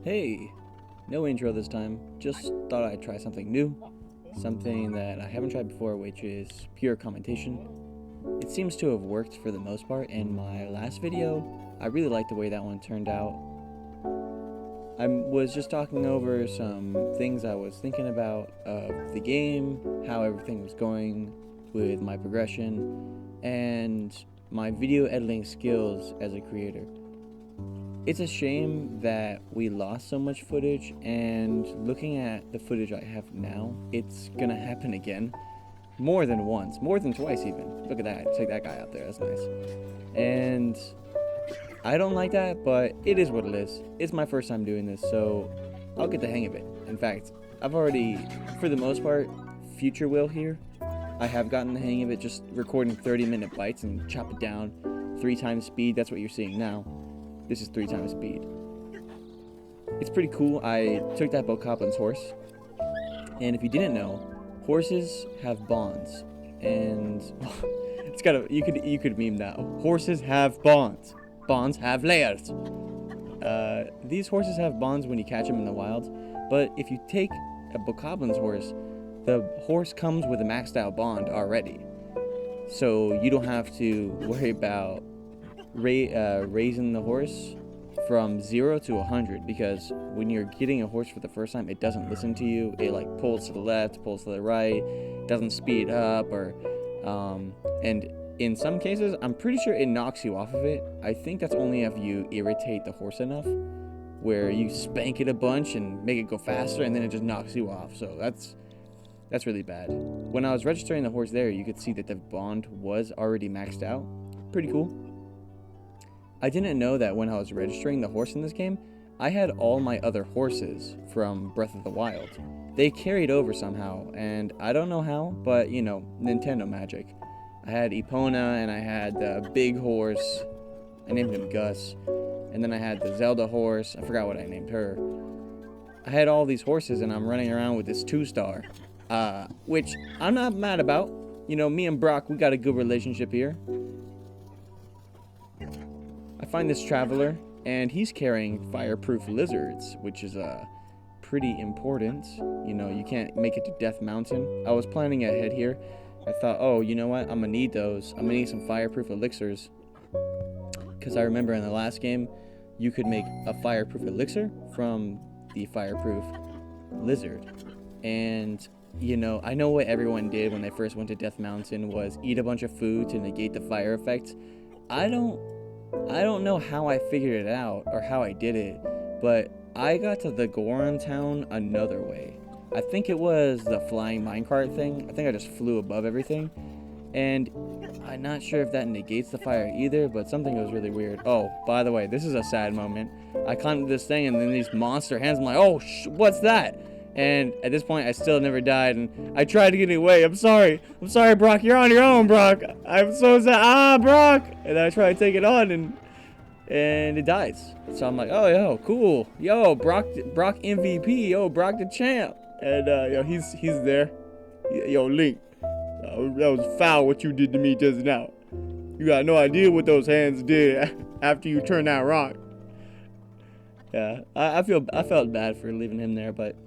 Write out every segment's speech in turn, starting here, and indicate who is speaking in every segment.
Speaker 1: Hey, no intro this time. Just thought I'd try something new. Something that I haven't tried before, which is pure commentation. It seems to have worked for the most part. In my last video, I really liked the way that one turned out. I was just talking over some things I was thinking about of the game, how everything was going with my progression, and my video editing skills as a creator. It's a shame that we lost so much footage, and looking at the footage I have now, it's gonna happen again. More than once, more than twice even. Look at that, take that guy out there, that's nice. And I don't like that, but it is what it is. It's my first time doing this, so I'll get the hang of it. In fact, I've already, for the most part, future will here. I have gotten the hang of it, just recording 30-minute bites and chop it down 3 times speed. That's what you're seeing now. This is 3 times speed. It's pretty cool. I took that Bocoplin's horse, and if you didn't know, horses have bonds, and it's kind of you could meme that. Horses have bonds. Bonds have layers. These horses have bonds when you catch them in the wild, but if you take a Bocoplin's horse, the horse comes with a maxed out bond already, so you don't have to worry about raising the horse from 0 to 100, because when you're getting a horse for the first time, it doesn't listen to you. It like pulls to the left, pulls to the right, doesn't speed up, or and in some cases I'm pretty sure it knocks you off of it. I think that's only if you irritate the horse enough, where you spank it a bunch and make it go faster, and then it just knocks you off. So that's really bad. When I was registering the horse there, you could see that the bond was already maxed out. Pretty cool. I didn't know that when I was registering the horse in this game, I had all my other horses from Breath of the Wild. They carried over somehow, and I don't know how, but you know, Nintendo magic. I had Epona, and I had the big horse. I named him Gus. And then I had the Zelda horse. I forgot what I named her. I had all these horses, and I'm running around with this 2-star, which I'm not mad about. You know, me and Brock, we got a good relationship here. I find this traveler, and he's carrying fireproof lizards, which is pretty important. You know, you can't make it to Death Mountain. I was planning ahead here. I thought, oh, you know what? I'm gonna need those. I'm gonna need some fireproof elixirs, because I remember in the last game, you could make a fireproof elixir from the fireproof lizard. And you know, I know what everyone did when they first went to Death Mountain was eat a bunch of food to negate the fire effect. I don't know how I figured it out or how I did it, but I got to the Goron town another way. I think it was the flying minecart thing. I think I just flew above everything, and I'm not sure if that negates the fire either, but something was really weird. Oh, by the way, this is a sad moment. I climbed this thing, and then these monster hands, I'm like, oh, what's that? And at this point, I still never died, and I tried to get away. I'm sorry, Brock. You're on your own, Brock. I'm so sad. Brock. And I try to take it on, and it dies. So I'm like, oh, yo, cool. Yo, Brock MVP. Yo, Brock the champ. And yo, he's there. Yo, Link, that was foul what you did to me just now. You got no idea what those hands did after you turned that rock. Yeah, I felt bad for leaving him there, but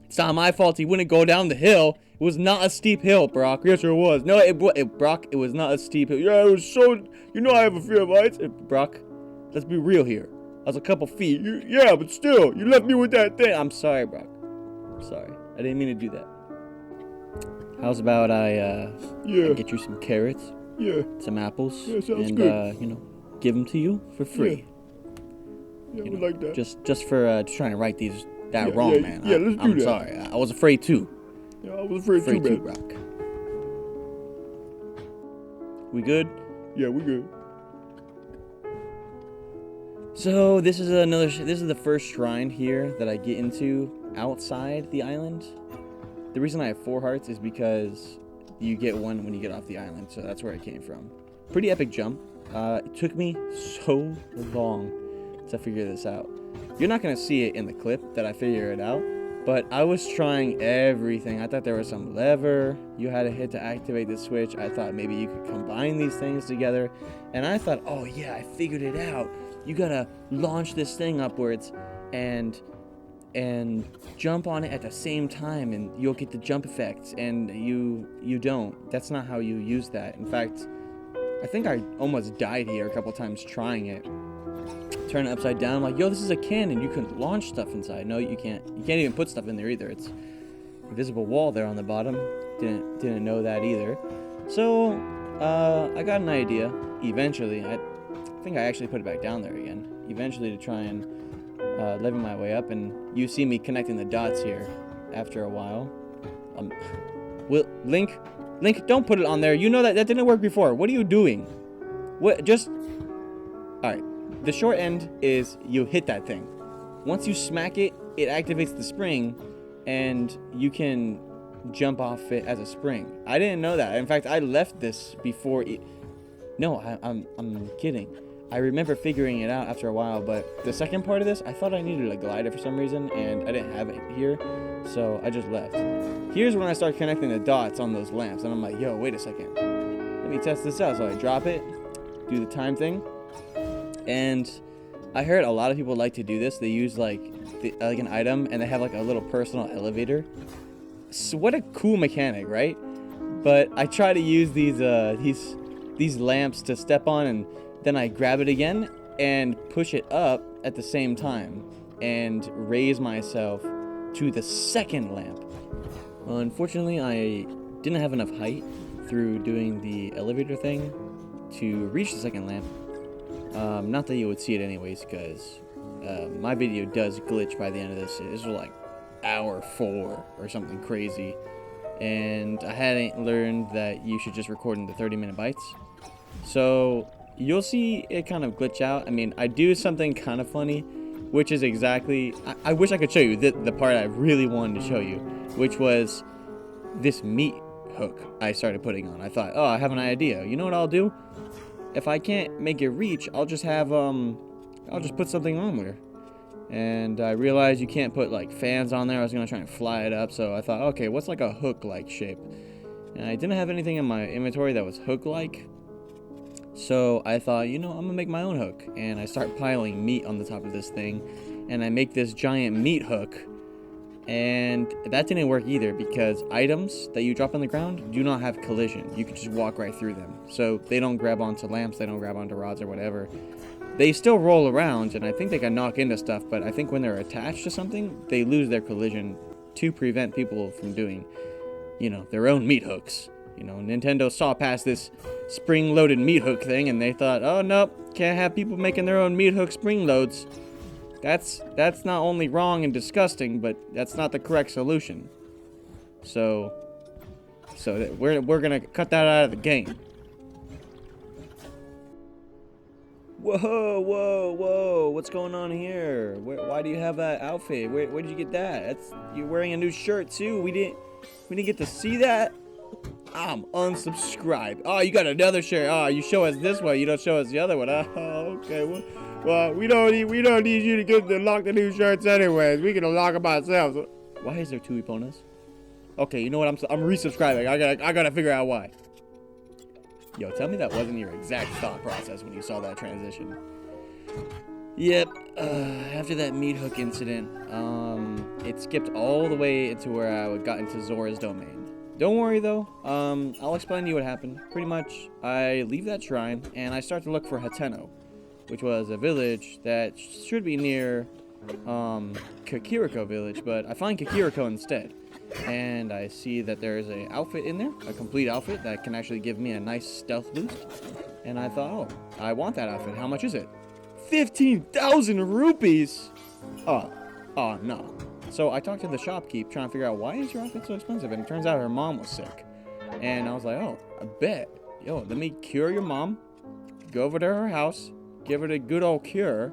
Speaker 1: it's not my fault he wouldn't go down the hill. It was not a steep hill, Brock. Yes, it was. No, Brock, it was not a steep hill. Yeah, it was so... You know I have a fear of heights. Brock, let's be real here. I was a couple feet. Yeah, but still, you left me with that thing. I'm sorry, Brock. I'm sorry. I didn't mean to do that. How's about I get you some carrots? Yeah. Some apples. Yeah, sounds good. And, you know, give them to you for free. Yeah, you know, like that. Just for trying to right that wrong, man. Yeah, let's do that. I'm sorry. I was afraid too. Yeah, I was afraid too, Brock. We good? Yeah, we good. So this is the first shrine here that I get into outside the island. The reason I have 4 hearts is because you get one when you get off the island, so that's where it came from. Pretty epic jump. It took me so long to figure this out. You're not gonna see it in the clip that I figure it out, but I was trying everything. I thought there was some lever you had to hit to activate the switch. I thought maybe you could combine these things together, and I thought, oh yeah, I figured it out. You gotta launch this thing upwards, and jump on it at the same time, and you'll get the jump effects, and you don't. That's not how you use that. In fact, I think I almost died here a couple times trying it. Turn it upside down. I'm like, yo, this is a cannon. You can launch stuff inside. No, you can't. You can't even put stuff in there either. It's invisible wall there on the bottom. Didn't know that either. So I got an idea. Eventually, I think I actually put it back down there again. Eventually, to try and level my way up, and you see me connecting the dots here. After a while, Link, don't put it on there. You know that didn't work before. What are you doing? What? Just all right. The short end is you hit that thing. Once you smack it, it activates the spring, and you can jump off it as a spring. I didn't know that. In fact, I left this before it... No, I'm kidding. I remember figuring it out after a while, but the second part of this, I thought I needed a glider for some reason, and I didn't have it here, so I just left. Here's when I start connecting the dots on those lamps, and I'm like, yo, wait a second. Let me test this out. So I drop it, do the time thing, and I heard a lot of people like to do this. They use like an item, and they have like a little personal elevator. So what a cool mechanic, right? But I try to use these lamps to step on, and then I grab it again and push it up at the same time and raise myself to the second lamp. Well, unfortunately, I didn't have enough height through doing the elevator thing to reach the second lamp. Not that you would see it anyways, because my video does glitch by the end of this. This was like hour 4 or something crazy, and I hadn't learned that you should just record in the 30-minute bites. So you'll see it kind of glitch out. I mean, I do something kind of funny, which is exactly... I wish I could show you the part I really wanted to show you, which was this meat hook I started putting on. I thought, oh, I have an idea. You know what I'll do? If I can't make it reach, I'll just have, I'll just put something on there. And I realized you can't put, like, fans on there. I was going to try and fly it up, so I thought, okay, what's, like, a hook-like shape? And I didn't have anything in my inventory that was hook-like. So I thought, you know, I'm going to make my own hook. And I start piling meat on the top of this thing. And I make this giant meat hook. And that didn't work either, because items that you drop on the ground do not have collision. You can just walk right through them. So they don't grab onto lamps, they don't grab onto rods or whatever. They still roll around, and I think they can knock into stuff, but I think when they're attached to something, they lose their collision to prevent people from doing, you know, their own meat hooks. You know, Nintendo saw past this spring-loaded meat hook thing, and they thought, oh, nope, can't have people making their own meat hook spring loads. That's not only wrong and disgusting, but that's not the correct solution. So we're gonna cut that out of the game. Whoa! What's going on here? Why do you have that outfit? Where did you get that? You're wearing a new shirt too. We didn't get to see that. I'm unsubscribed. Oh, you got another shirt. Oh, you show us this one. You don't show us the other one. Oh, okay. Well, we don't need you to get to lock the new shirts anyways. We can unlock them ourselves. Why is there 2 Eponas? Okay, you know what? I'm resubscribing. I gotta figure out why. Yo, tell me that wasn't your exact thought process when you saw that transition. Yep. After that meat hook incident, it skipped all the way into where I got into Zora's domain. Don't worry though. I'll explain to you what happened. Pretty much, I leave that shrine and I start to look for Hateno, which was a village that should be near Kakiriko village, but I find Kakiriko instead. And I see that there's an outfit in there, a complete outfit that can actually give me a nice stealth boost. And I thought, oh, I want that outfit. How much is it? 15,000 rupees! Oh, no. So I talked to the shopkeep trying to figure out why is your outfit so expensive, and it turns out her mom was sick. And I was like, oh, I bet. Yo, let me cure your mom, go over to her house, give her the good old cure,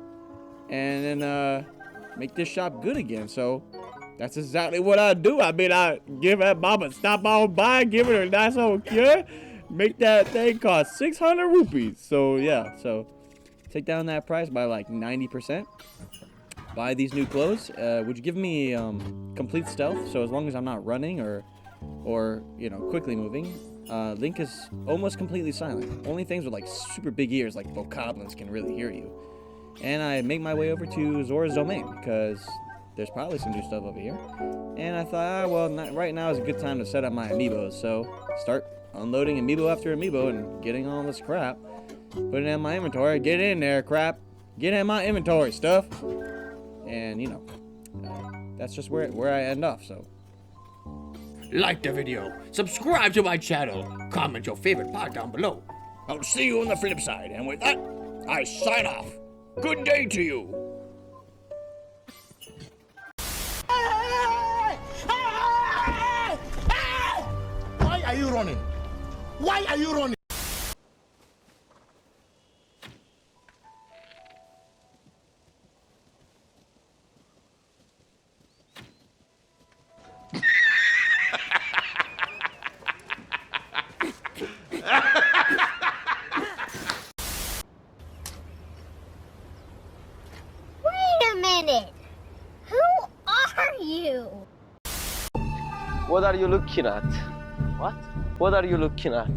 Speaker 1: and then make this shop good again. So that's exactly what I do. I mean, I give that mom a stop on by, give her a nice old cure, make that thing cost 600 rupees. So yeah, so take down that price by like 90%. Buy these new clothes. Would you give me complete stealth? So as long as I'm not running or you know, quickly moving. Link is almost completely silent. Only things with like super big ears like bokoblins can really hear you. and I make my way over to Zora's Domain because there's probably some new stuff over here. And I thought, right now is a good time to set up my amiibos. So start unloading amiibo after amiibo and getting all this crap. Put it in my inventory. Get in there, crap. Get in my inventory, stuff. And, that's just where I end off, so.
Speaker 2: Like the video, subscribe to my channel, comment your favorite part down below. I'll see you on the flip side, and with that, I sign off. Good day to you.
Speaker 3: Why are you running? Why are you running?
Speaker 4: Wait a minute! Who are you?
Speaker 5: What are you looking at? What? What are you looking at?